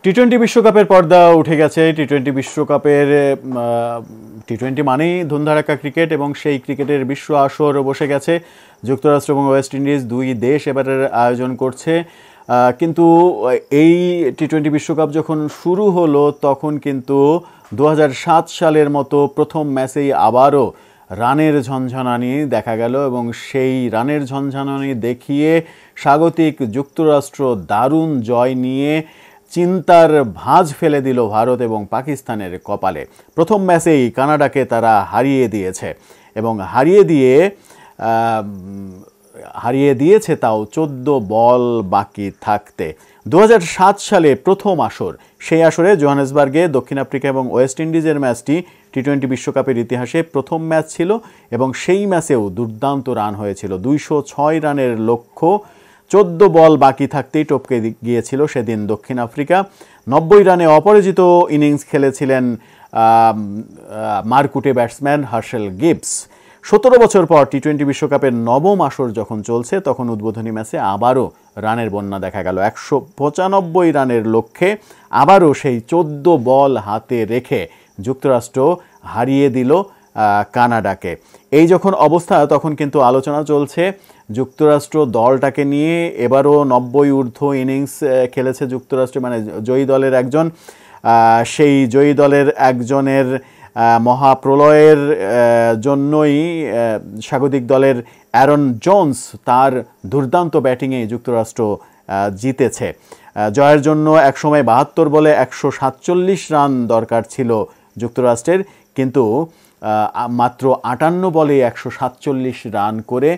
টি-20 বিশ্বকাপের পর্দা উঠে গেছে। টি-20 বিশ্বকাপের টি-20 মানেই ধুমধারাক্কা ক্রিকেট এবং সেই ক্রিকেটের বিশ্ব আসর বসে গেছে। যুক্তরাষ্ট্র এবং ওয়েস্ট ইন্ডিজ দুই দেশ এবারের আয়োজন করছে। কিন্তু এই টি-20 বিশ্বকাপ যখন শুরু হলো তখন কিন্তু 2007 সালের মতো প্রথম ম্যাচেই আবারও রানের ঝনঝনানি দেখা গেল এবং সেই রানের ঝনঝনানি দেখিয়ে স্বাগতিক যুক্তরাষ্ট্র দারুণ জয় নিয়ে চিন্তার ভাঁজ ফেলে দিল ভারত এবং পাকিস্তানের কপালে। প্রথম ম্যাচেই কানাডাকে তারা হারিয়ে দিয়েছে এবং হারিয়ে দিয়েছে তাও 14 বল বাকি থাকতে। 2007 সালে প্রথম আসর, সেই আসরে জোহানেসবার্গে দক্ষিণ আফ্রিকা এবং ওয়েস্ট ইন্ডিজের ম্যাচটি টি-20 বিশ্বকাপের ইতিহাসে প্রথম ম্যাচ ছিল এবং সেই ম্যাচেও দুর্দান্ত রান হয়েছিল। 206 রানের লক্ষ্য 14 বল বাকি থাকতেই টপকে গিয়েছিল সেদিন দক্ষিণ আফ্রিকা। 90 রানে অপরাজিত ইনিংস খেলেছিলেন মারকুটে ব্যাটসম্যান হার্শেল গিবস। 17 বছর পর টি-20 বিশ্বকাপের নবম আসর যখন চলছে তখন উদ্বোধনী ম্যাচে আবারও রানের বন্যা দেখা গেল। 195 রানের লক্ষ্যে আবারও সেই 14 বল হাতে রেখে যুক্তরাষ্ট্র হারিয়ে দিল কানাডাকে। এই যখন অবস্থা তখন কিন্তু আলোচনা চলছে যুক্তরাষ্ট্র দলটাকে নিয়ে। এবারও 90 ঊর্ধ্ব ইনিংস খেলেছে যুক্তরাষ্ট্র, মানে জয়ী দলের একজন, সেই জয়ী দলের একজনের মহাপ্রলয়ের জন্যই স্বাগতিক দলের অ্যারন জোন্স তার দুর্দান্ত ব্যাটিংয়ে যুক্তরাষ্ট্র জিতেছে। জয়ের জন্য একসময় 72 বলে 147 রান দরকার ছিল যুক্তরাষ্ট্রের, কিন্তু মাত্র 58 বলে 147 রান করে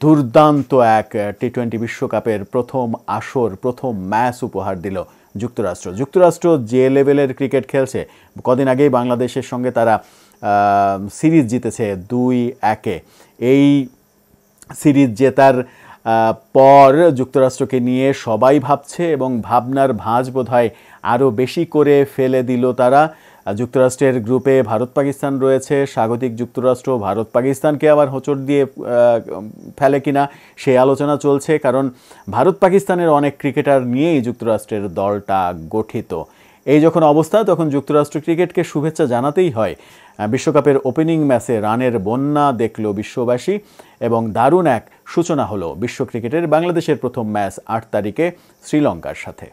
দুর্দান্ত এক টি-20 বিশ্বকাপের প্রথম আসর, প্রথম ম্যাচ উপহার দিল যুক্তরাষ্ট্র যে লেভেলের ক্রিকেট খেলছে, কদিন আগেই বাংলাদেশের সঙ্গে তারা সিরিজ জিতেছে 2-1। এই সিরিজ জেতার পর যুক্তরাষ্ট্রকে নিয়ে সবাই ভাবছে এবং ভাবনার ভাঁজ বোধহয় আরও বেশি করে ফেলে দিল তারা। যুক্তরাষ্ট্রের গ্রুপে ভারত পাকিস্তান রয়েছে। স্বাগতিক যুক্তরাষ্ট্র ভারত পাকিস্তানকে আবার হোঁচট দিয়ে ফেলে কিনা সেই আলোচনা চলছে, কারণ ভারত পাকিস্তানের অনেক ক্রিকেটার নিয়েই যুক্তরাষ্ট্রের দলটা গঠিত। এই যখন অবস্থা তখন যুক্তরাষ্ট্র ক্রিকেটকে শুভেচ্ছা জানাতেই হয়। বিশ্বকাপের ওপেনিং ম্যাচে রানের বন্যা দেখল বিশ্ববাসী এবং দারুণ এক সূচনা হলো বিশ্ব ক্রিকেটের। বাংলাদেশের প্রথম ম্যাচ 8 তারিখে শ্রীলঙ্কার সাথে।